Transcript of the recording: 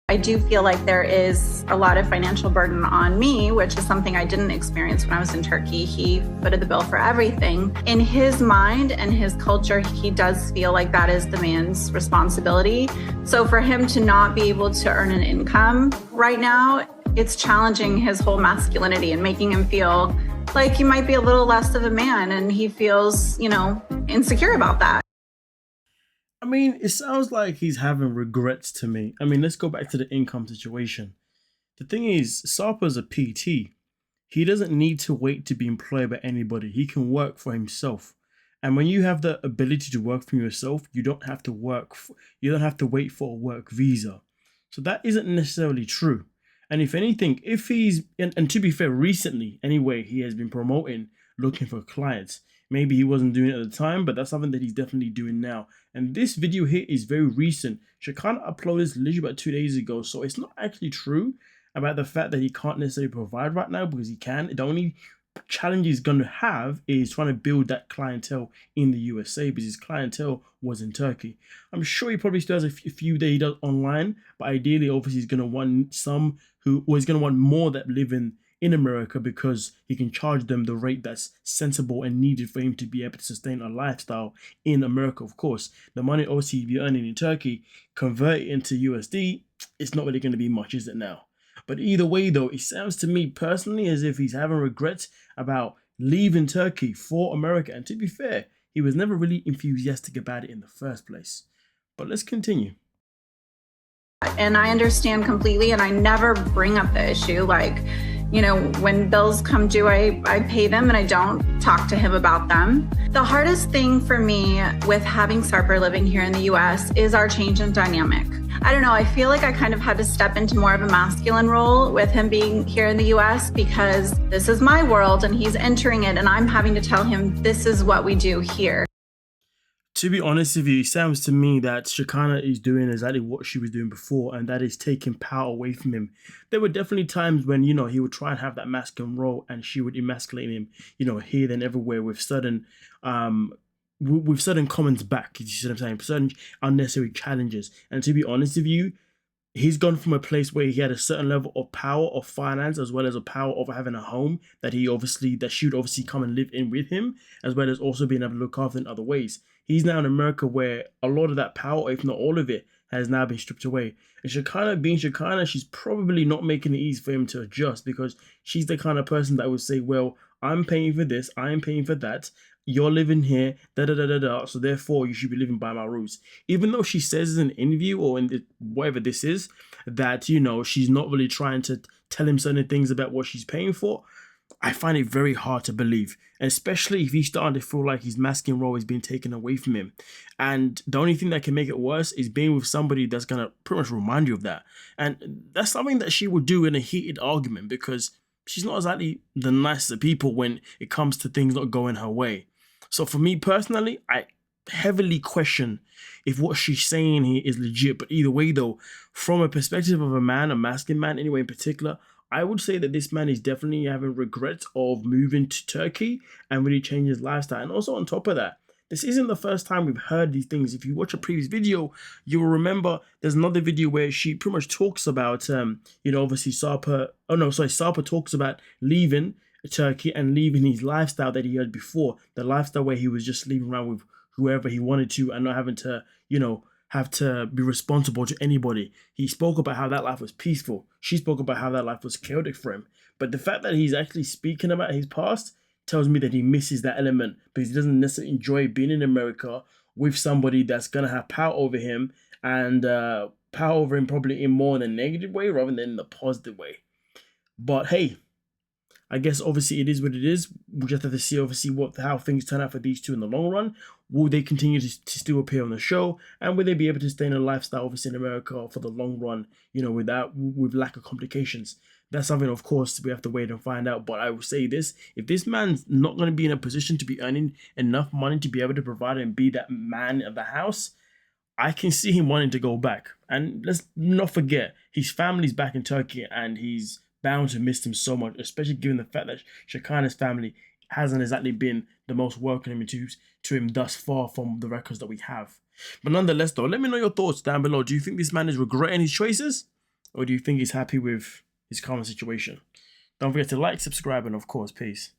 I do feel like there is a lot of financial burden on me, which is something I didn't experience when I was in Turkey. He footed the bill for everything. In his mind and his culture, he does feel like that is the man's responsibility. So for him to not be able to earn an income right now, it's challenging his whole masculinity and making him feel like he might be a little less of a man, and he feels, insecure about that. I mean, it sounds like he's having regrets to me. I mean, let's go back to the income situation. The thing is, Sarper's a PT. He doesn't need to wait to be employed by anybody. He can work for himself. And when you have the ability to work for yourself, you don't have to you don't have to wait for a work visa. So that isn't necessarily true. And if anything, if he's, and to be fair, recently, anyway, he has been promoting looking for clients. Maybe he wasn't doing it at the time, but that's something that he's definitely doing now. And this video here is very recent. Shekinah uploaded this literally about 2 days ago. So it's not actually true about the fact that he can't necessarily provide right now, because he can. The only challenge he's going to have is trying to build that clientele in the USA, because his clientele was in Turkey. I'm sure he probably still has a few that he does online, but ideally, obviously, he's going to want he's going to want more that live in America, because he can charge them the rate that's sensible and needed for him to be able to sustain a lifestyle in America. Of course, the money obviously he'd be earning in Turkey, convert it into USD, it's not really going to be much, is it now? But either way, though, it sounds to me personally as if he's having regrets about leaving Turkey for America. And to be fair, he was never really enthusiastic about it in the first place. But let's continue. And I understand completely, and I never bring up the issue. Like, when bills come due, I pay them and I don't talk to him about them. The hardest thing for me with having Sarper living here in the US is our change in dynamic. I don't know, I feel like I kind of had to step into more of a masculine role with him being here in the US, because this is my world and he's entering it, and I'm having to tell him this is what we do here. To be honest with you, it sounds to me that Shekinah is doing exactly what she was doing before, and that is taking power away from him. There were definitely times when, he would try and have that masculine role, and she would emasculate him, here and everywhere with sudden comments back. You see what I'm saying? Certain unnecessary challenges. And to be honest with you, he's gone from a place where he had a certain level of power of finance, as well as a power of having a home that she would obviously come and live in with him, as well as also being able to look after in other ways. He's now in America, where a lot of that power, if not all of it, has now been stripped away. And Shekinah being Shekinah, she's probably not making it easy for him to adjust, because she's the kind of person that would say, well, I'm paying for this, I'm paying for that, you're living here, so therefore you should be living by my rules. Even though she says in an interview or in whatever this is, that, she's not really trying to tell him certain things about what she's paying for, I find it very hard to believe, especially if he's starting to feel like his masculine role is being taken away from him. And the only thing that can make it worse is being with somebody that's going to pretty much remind you of that. And that's something that she would do in a heated argument, because she's not exactly the nicest of people when it comes to things not going her way. So for me personally, I heavily question if what she's saying here is legit. But either way, though, from a perspective of a masculine man anyway in particular, I would say that this man is definitely having regrets of moving to Turkey and really changing his lifestyle. And also on top of that, this isn't the first time we've heard these things. If you watch a previous video, you will remember there's another video where she pretty much talks about, obviously Sarper talks about leaving Turkey and leaving his lifestyle that he had before, the lifestyle where he was just sleeping around with whoever he wanted to and not having to, have to be responsible to anybody. He spoke about how that life was peaceful. She spoke about how that life was chaotic for him. But the fact that he's actually speaking about his past tells me that he misses that element, because he doesn't necessarily enjoy being in America with somebody that's going to have power over him, and power over him probably in more in a negative way rather than in the positive way. But hey, I guess obviously it is what it is. We just have to see obviously how things turn out for these two in the long run. Will they continue to still appear on the show, and will they be able to stay in a lifestyle obviously in America for the long run, with lack of complications? That's something, of course, we have to wait and find out. But I will say this: if this man's not going to be in a position to be earning enough money to be able to provide and be that man of the house, I can see him wanting to go back. And let's not forget, his family's back in Turkey, and he's bound to miss him so much, especially given the fact that Shekinah's family hasn't exactly been the most welcoming to him thus far from the records that we have. But nonetheless, though, let me know your thoughts down below. Do you think this man is regretting his choices, or do you think he's happy with his current situation? Don't forget to like, subscribe, and of course, peace.